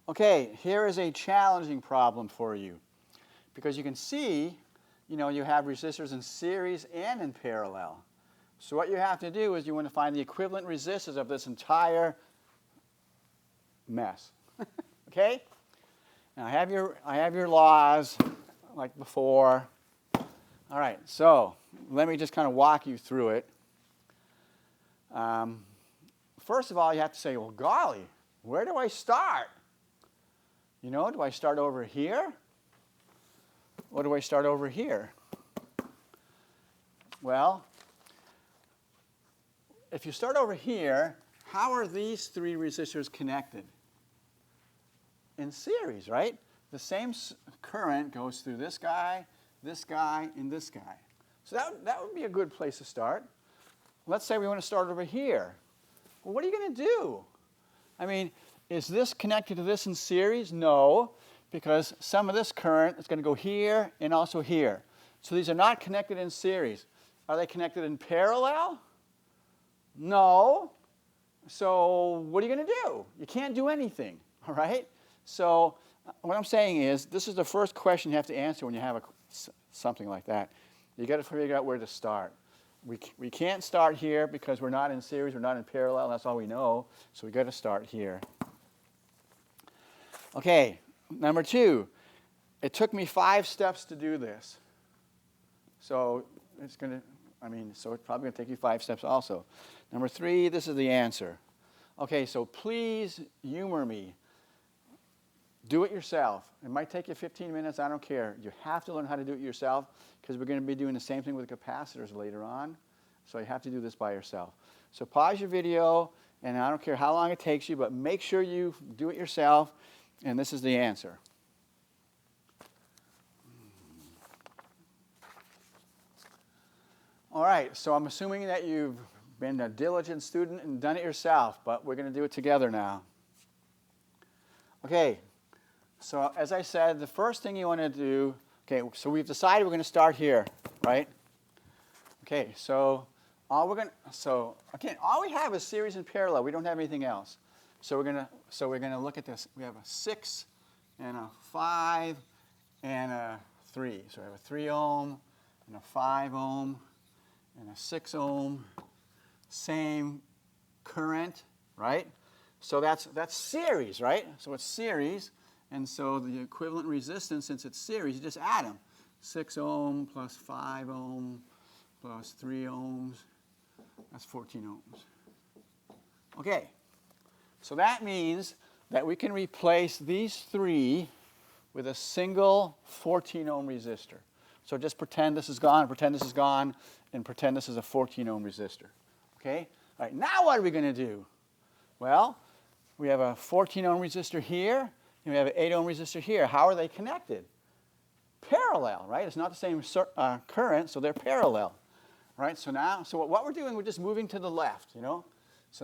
Okay, here is a challenging problem for you. Because you can see, you have resistors in series and in parallel. So what you have to do is you want to find the equivalent resistors of this entire mess. Okay? Now I have your laws like before. All right, so let me just kind of walk you through it. First of all, you have to say, well, golly, where do I start? Do I start over here? Or do I start over here? Well, if you start over here, how are these three resistors connected? In series, right? The same current goes through this guy, and this guy. So that would be a good place to start. Let's say we want to start over here. Well, what are you going to do? I mean, is this connected to this in series? No, because some of this current is going to go here and also here. So these are not connected in series. Are they connected in parallel? No. So what are you going to do? You can't do anything, all right? So what I'm saying is, this is the first question you have to answer when you have something like that. You've got to figure out where to start. We can't start here because we're not in series, we're not in parallel, that's all we know. So we've got to start here. Okay, number 2. It took me 5 steps to do this. So it's probably going to take you 5 steps also. Number 3, this is the answer. Okay, so please humor me. Do it yourself. It might take you 15 minutes, I don't care. You have to learn how to do it yourself because we're going to be doing the same thing with capacitors later on. So you have to do this by yourself. So pause your video, and I don't care how long it takes you, but make sure you do it yourself, and this is the answer. All right, so I'm assuming that you've been a diligent student and done it yourself, but we're going to do it together now. Okay. So as I said, the first thing you want to do, okay, so we've decided we're going to start here, right? Okay, so all we have is series and parallel. We don't have anything else. So we're going to look at this. We have a 6 and a 5 and a 3. So we have a 3 ohm and a 5 ohm and a 6 ohm, same current, right? So that's series, right? So it's series. And so the equivalent resistance, since it's series, you just add them. 6 ohm plus 5 ohm plus 3 ohms. That's 14 ohms. Okay. So that means that we can replace these 3 with a single 14 ohm resistor. So just pretend this is gone, pretend this is gone, and pretend this is a 14 ohm resistor. Okay? All right, now what are we going to do? Well, we have a 14 ohm resistor here. And we have an 8 ohm resistor here. How are they connected? Parallel, right? It's not the same current, so they're parallel, right? So what we're doing, we're just moving to the left, So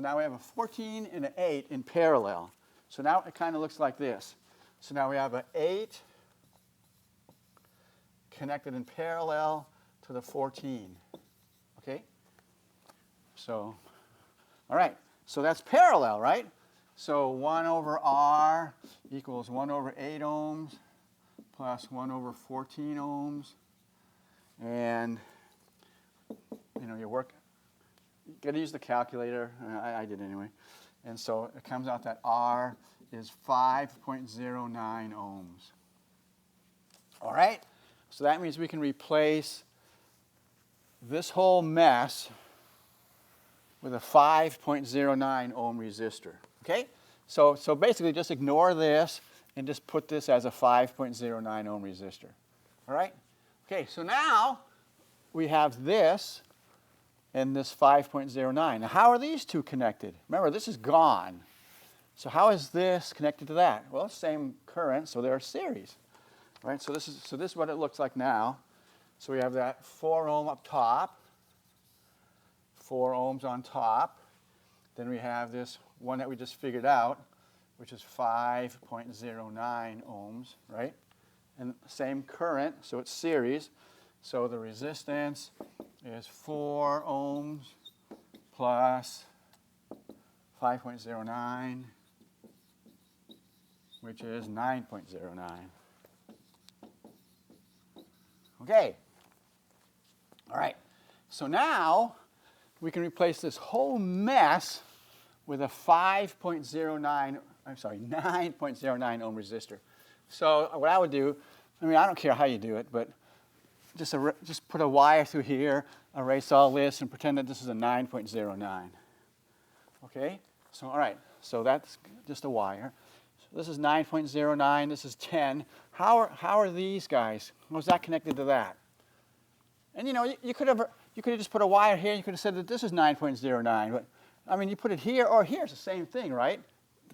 now we have a 14 and an 8 in parallel. So now it kind of looks like this. So now we have an 8 connected in parallel to the 14, okay? So, all right, so that's parallel, right? So 1 over R equals 1 over 8 ohms plus 1 over 14 ohms. And, you got to use the calculator. I did anyway. And so it comes out that R is 5.09 ohms. All right? So that means we can replace this whole mess with a 5.09 ohm resistor. Okay? So basically just ignore this and just put this as a 5.09 ohm resistor. All right? Okay, so now we have this and this 5.09. Now how are these two connected? Remember, this is gone. So how is this connected to that? Well, same current, so they're series. Right? So this is what it looks like now. So we have that 4 ohm up top, 4 ohms on top. Then we have this one that we just figured out, which is 5.09 ohms, right? And same current, so it's series. So the resistance is 4 ohms plus 5.09 which is 9.09. Okay. All right. So now we can replace this whole mess with a 9.09 ohm resistor. So what I would do, I mean, I don't care how you do it, but just put a wire through here, erase all this, and pretend that this is a 9.09. Okay? So, all right. So that's just a wire. So this is 9.09. This is 10. How are these guys? How's that connected to that? And you know, you could have just put a wire here. You could have said that this is 9.09. But I mean, you put it here or here. It's the same thing, right?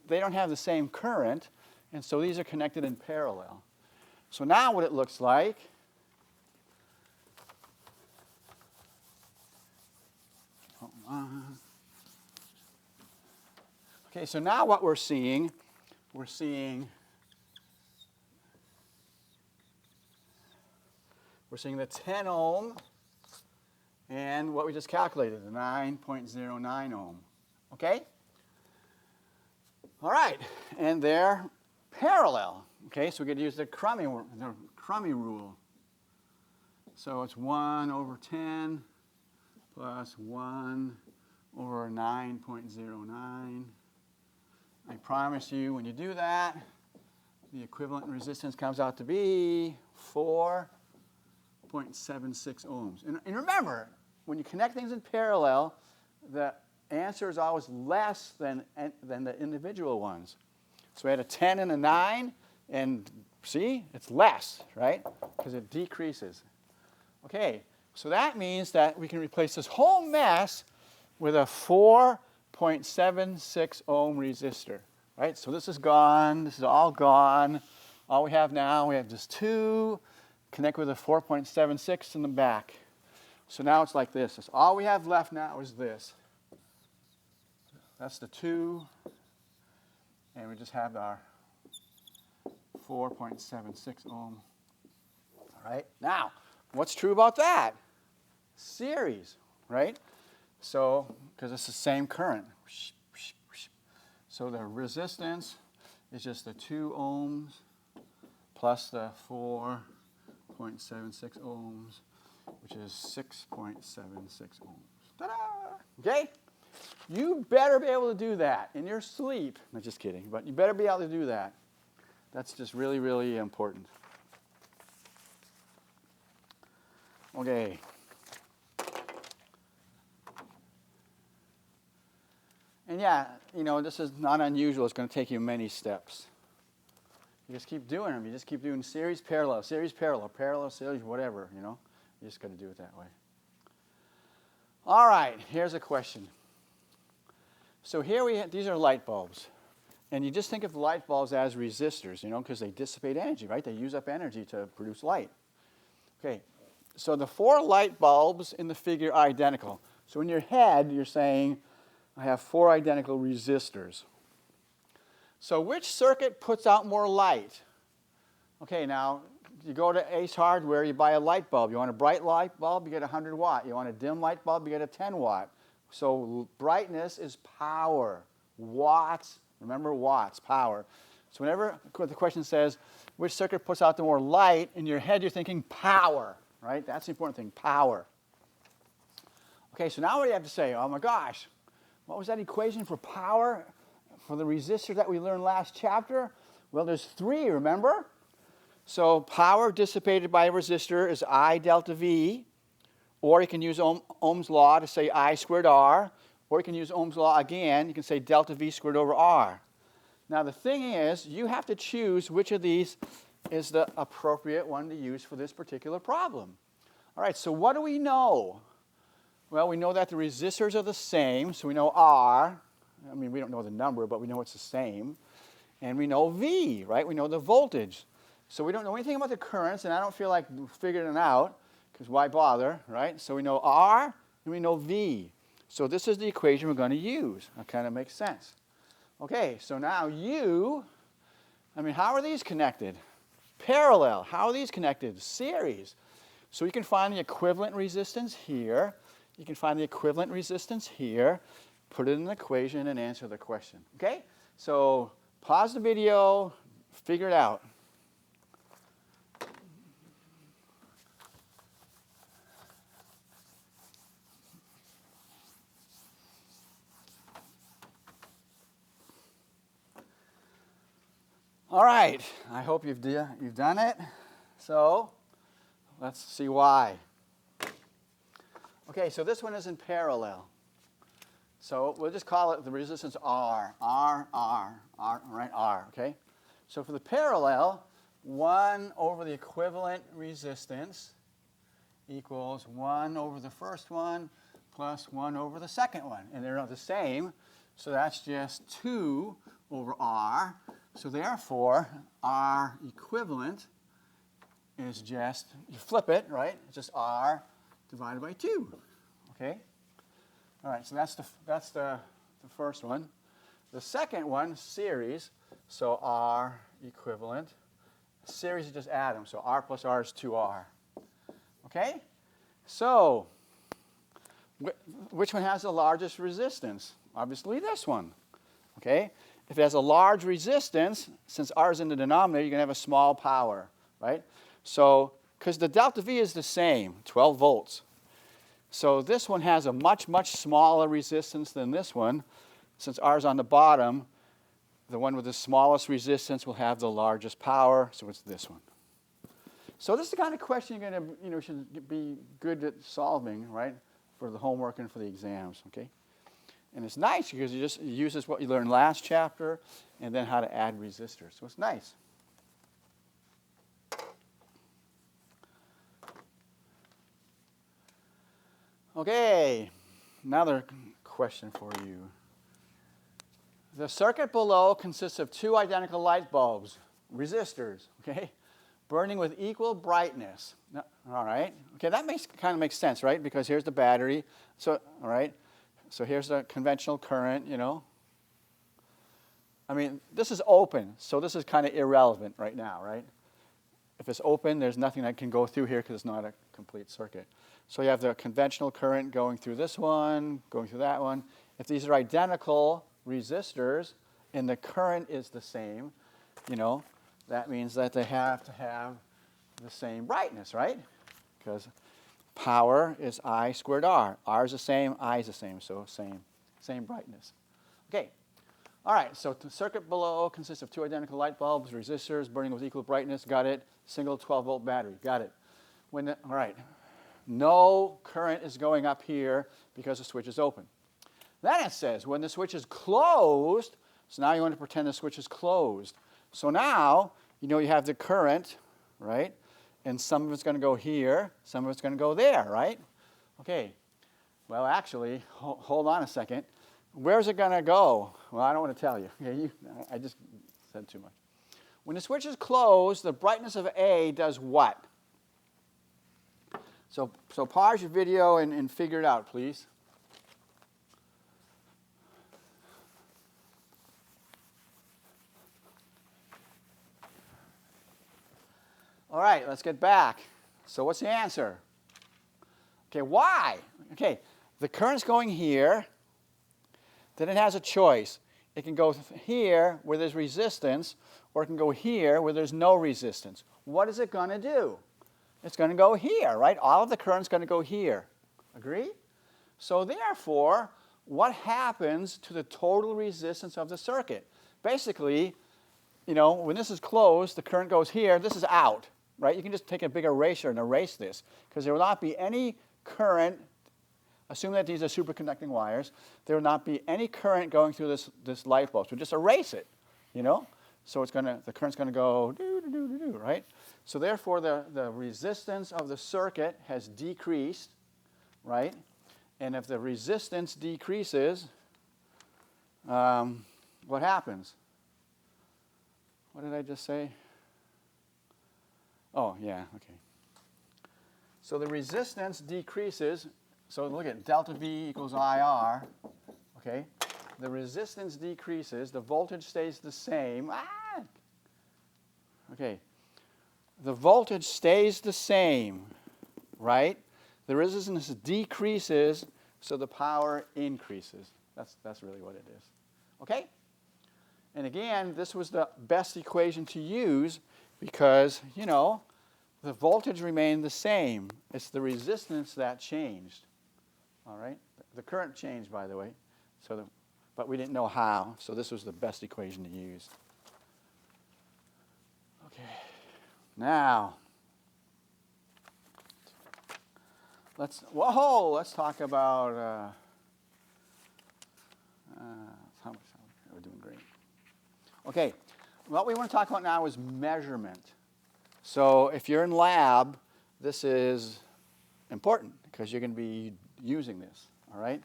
They don't have the same current, and so these are connected in parallel. So now what it looks like. Hold on. Okay, so now what we're seeing the 10 ohm and what we just calculated, the 9.09 ohm. Okay? All right, and they're parallel. Okay, so we could use the Crummy rule. So it's 1 over 10 plus 1 over 9.09. I promise you, when you do that, the equivalent resistance comes out to be 4.76 ohms. And remember, when you connect things in parallel, the answer is always less than the individual ones. So we had a 10 and a 9, and see, it's less, right? Because it decreases. Okay, so that means that we can replace this whole mess with a 4.76 ohm resistor, right? So this is gone. This is all gone. All we have now, we have just 2, connect with a 4.76 in the back. So now it's like this. That's all we have left now is this. That's the 2, and we just have our 4.76 ohm. All right. Now, what's true about that? Series, right? So, because it's the same current. So the resistance is just the 2 ohms plus the 4.76 ohms, which is 6.76 ohms. Ta-da! Okay? You better be able to do that in your sleep. No, just kidding, but you better be able to do that. That's just really, really important. Okay. And yeah, you know, this is not unusual. It's going to take you many steps. You just keep doing them. You just keep doing series, parallel, parallel, series, whatever, you know. You just got to do it that way. All right, here's a question. So here these are light bulbs. And you just think of light bulbs as resistors, you know, because they dissipate energy, right? They use up energy to produce light. Okay, so the 4 light bulbs in the figure are identical. So in your head, you're saying, I have 4 identical resistors. So which circuit puts out more light? Okay, now, you go to Ace Hardware, you buy a light bulb. You want a bright light bulb, you get a 100 watt. You want a dim light bulb, you get a 10 watt. So brightness is power. Watts, remember watts, power. So whenever the question says, which circuit puts out the more light, in your head you're thinking power, right? That's the important thing, power. Okay, so now what do you have to say? Oh my gosh, what was that equation for power for the resistor that we learned last chapter? Well, there's 3, remember? So power dissipated by a resistor is I delta V, or you can use Ohm's law to say I squared R, or you can use Ohm's law again. You can say delta V squared over R. Now the thing is, you have to choose which of these is the appropriate one to use for this particular problem. All right, so what do we know? Well, we know that the resistors are the same, so we know R. I mean, we don't know the number, but we know it's the same. And we know V, right? We know the voltage. So we don't know anything about the currents, and I don't feel like figuring it out, because why bother, right? So we know R, and we know V. So this is the equation we're going to use. That kind of makes sense. Okay, so now how are these connected? Parallel. How are these connected? Series. So you can find the equivalent resistance here. You can find the equivalent resistance here. Put it in an equation and answer the question. Okay? So pause the video, Figure it out. All right, I hope you've done it. So let's see why. Okay, so this one is in parallel. So we'll just call it the resistance R, right, R, okay? So for the parallel, 1 over the equivalent resistance equals 1 over the first one plus 1 over the second one. And they're not the same, so that's just 2 over R. So therefore, R equivalent is just, you flip it, right? It's just R divided by 2, okay? All right, so that's the first one. The second one, series, so R equivalent. Series is just add them, so R plus R is 2R. Okay? So, which one has the largest resistance? Obviously this one. Okay? If it has a large resistance, since R is in the denominator, you're going to have a small power, right? So, because the delta V is the same, 12 volts. So this one has a much, much smaller resistance than this one. Since R is on the bottom, the one with the smallest resistance will have the largest power, so it's this one. So this is the kind of question you're going to, should be good at solving, right, for the homework and for the exams, okay? And it's nice because it uses what you learned last chapter and then how to add resistors. So it's nice. Okay, another question for you. The circuit below consists of 2 identical light bulbs, resistors, okay, burning with equal brightness. Now, all right, okay, that kind of makes sense, right? Because here's the battery. So, all right, so here's the conventional current, I mean, this is open, so this is kind of irrelevant right now, right? If it's open, there's nothing that can go through here because it's not a complete circuit. So you have the conventional current going through this one, going through that one. If these are identical resistors and the current is the same, that means that they have to have the same brightness, right? Because power is I squared R. R is the same, I is the same, so same brightness. Okay. All right, so the circuit below consists of 2 identical light bulbs, resistors burning with equal brightness. Got it. Single 12-volt battery. Got it. All right. No current is going up here because the switch is open. Then it says when the switch is closed, so now you want to pretend the switch is closed. So now, you have the current, right? And some of it's going to go here, some of it's going to go there, right? Okay. Well, actually, hold on a second. Where's it going to go? Well, I don't want to tell you. Okay, I just said too much. When the switch is closed, the brightness of A does what? So pause your video and figure it out, please. All right, let's get back. So what's the answer? Okay, why? Okay, the current's going here. Then it has a choice. It can go here where there's resistance, or it can go here where there's no resistance. What is it going to do? It's going to go here, right? All of the current's going to go here. Agree? So therefore, what happens to the total resistance of the circuit? Basically, when this is closed, the current goes here. This is out, right? You can just take a big eraser and erase this because there will not be any current. Assume that these are superconducting wires. There will not be any current going through this light bulb. So just erase it, So the current's going to go do, right? So therefore, the resistance of the circuit has decreased, right? And if the resistance decreases, what happens? What did I just say? Oh, yeah, okay. So the resistance decreases. So look at delta V equals IR, okay? The resistance decreases, the voltage stays the same. Okay, the voltage stays the same, right? The resistance decreases, so the power increases. That's really what it is, okay? And again, this was the best equation to use because, you know, the voltage remained the same. It's the resistance that changed. All right? The current changed, by the way. But we didn't know how, so this was the best equation to use. Okay. Now, let's talk about how much we're doing great. Okay, what we want to talk about now is measurement. So if you're in lab, this is important because you're going to be using this, all right?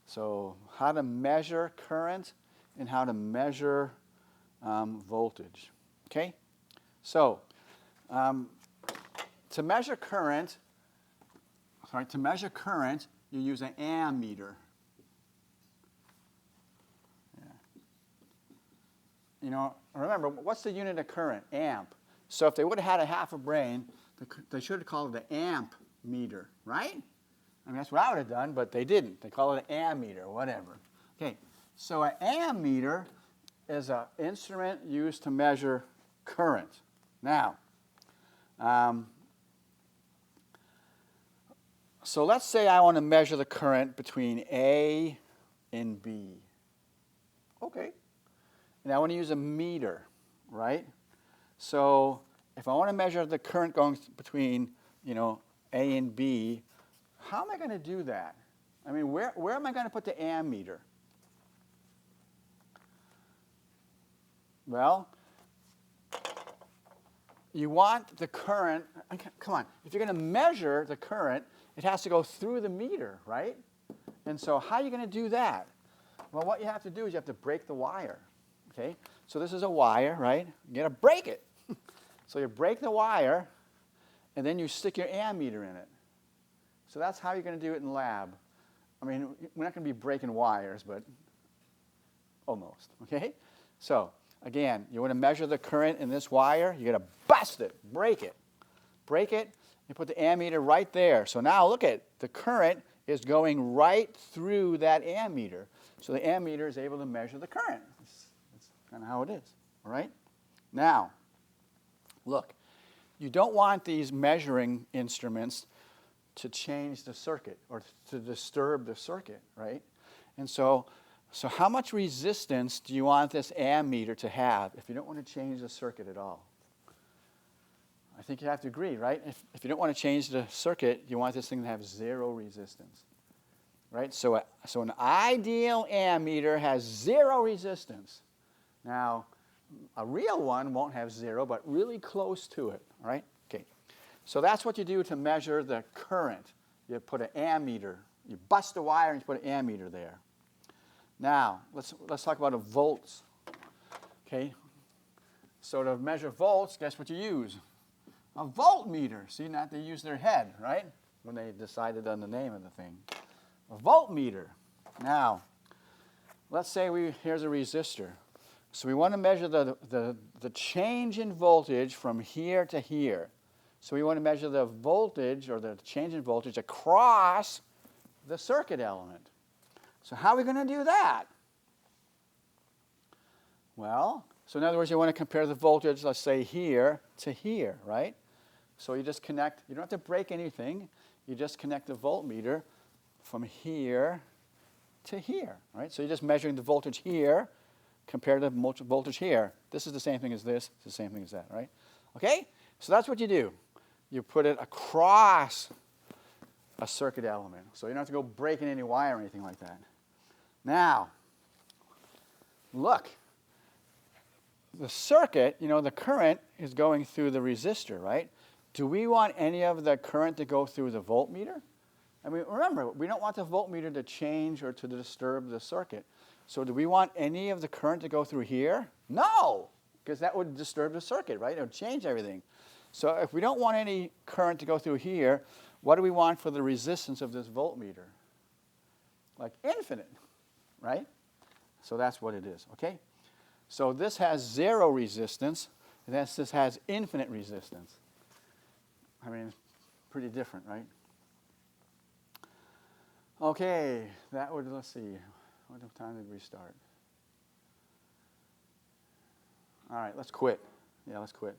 So how to measure current and how to measure voltage, okay? So to measure current, you use an ammeter. You know, remember, what's the unit of current? Amp. So if they would have had a half a brain, they should have called it the amp meter, right? I mean, that's what I would have done, but they didn't. They call it an ammeter, whatever. Okay, so an ammeter is an instrument used to measure current. Now, so let's say I want to measure the current between A and B. Okay. And I want to use a meter, right? So if I want to measure the current going between, you know, A and B, how am I going to do that? I mean, where am I going to put the ammeter? Well, you want the current, come on, if you're going to measure the current, it has to go through the meter, right? And so how are you going to do that? Well, what you have to do is you have to break the wire. Okay, so this is a wire, right? You got to break it. So you break the wire, and then you stick your ammeter in it. So that's how you're going to do it in lab. I mean, we're not going to be breaking wires, but almost, okay? So, again, you want to measure the current in this wire, you got to bust it, break it. Break it, you put the ammeter right there. So now look at the current is going right through that ammeter. So the ammeter is able to measure the current. That's kind of how it is, all right? Now, look, you don't want these measuring instruments to change the circuit or to disturb the circuit, right? And so how much resistance do you want this ammeter to have if you don't want to change the circuit at all? I think you have to agree, right? If you don't want to change the circuit, you want this thing to have zero resistance, right? So an ideal ammeter has zero resistance. Now, a real one won't have zero, but really close to it, all right? Okay. So that's what you do to measure the current. You put an ammeter. You bust a wire and you put an ammeter there. Now, let's talk about a volts. Okay. So to measure volts, guess what you use? A voltmeter. See, not they use their head, right? When they decided on the name of the thing. A voltmeter. Now, let's say here's a resistor. So we want to measure the change in voltage from here to here. So we want to measure the voltage or the change in voltage across the circuit element. So how are we going to do that? Well, so in other words, you want to compare the voltage, let's say here to here, right? So you just connect, you don't have to break anything. You just connect the voltmeter from here to here, right? So you're just measuring the voltage here compared to the voltage here. This is the same thing as this. It's the same thing as that, right? Okay? So that's what you do. You put it across a circuit element. So you don't have to go breaking any wire or anything like that. Now, look. The circuit, you know, the current is going through the resistor, right? Do we want any of the current to go through the voltmeter? I mean, remember, we don't want the voltmeter to change or to disturb the circuit. So do we want any of the current to go through here? No, because that would disturb the circuit, right? It would change everything. So if we don't want any current to go through here, what do we want for the resistance of this voltmeter? Like infinite, right? So that's what it is, okay? So this has zero resistance, and this has infinite resistance. I mean, it's pretty different, right? Okay, that would, let's see, what time did we start? All right, let's quit. Yeah, let's quit.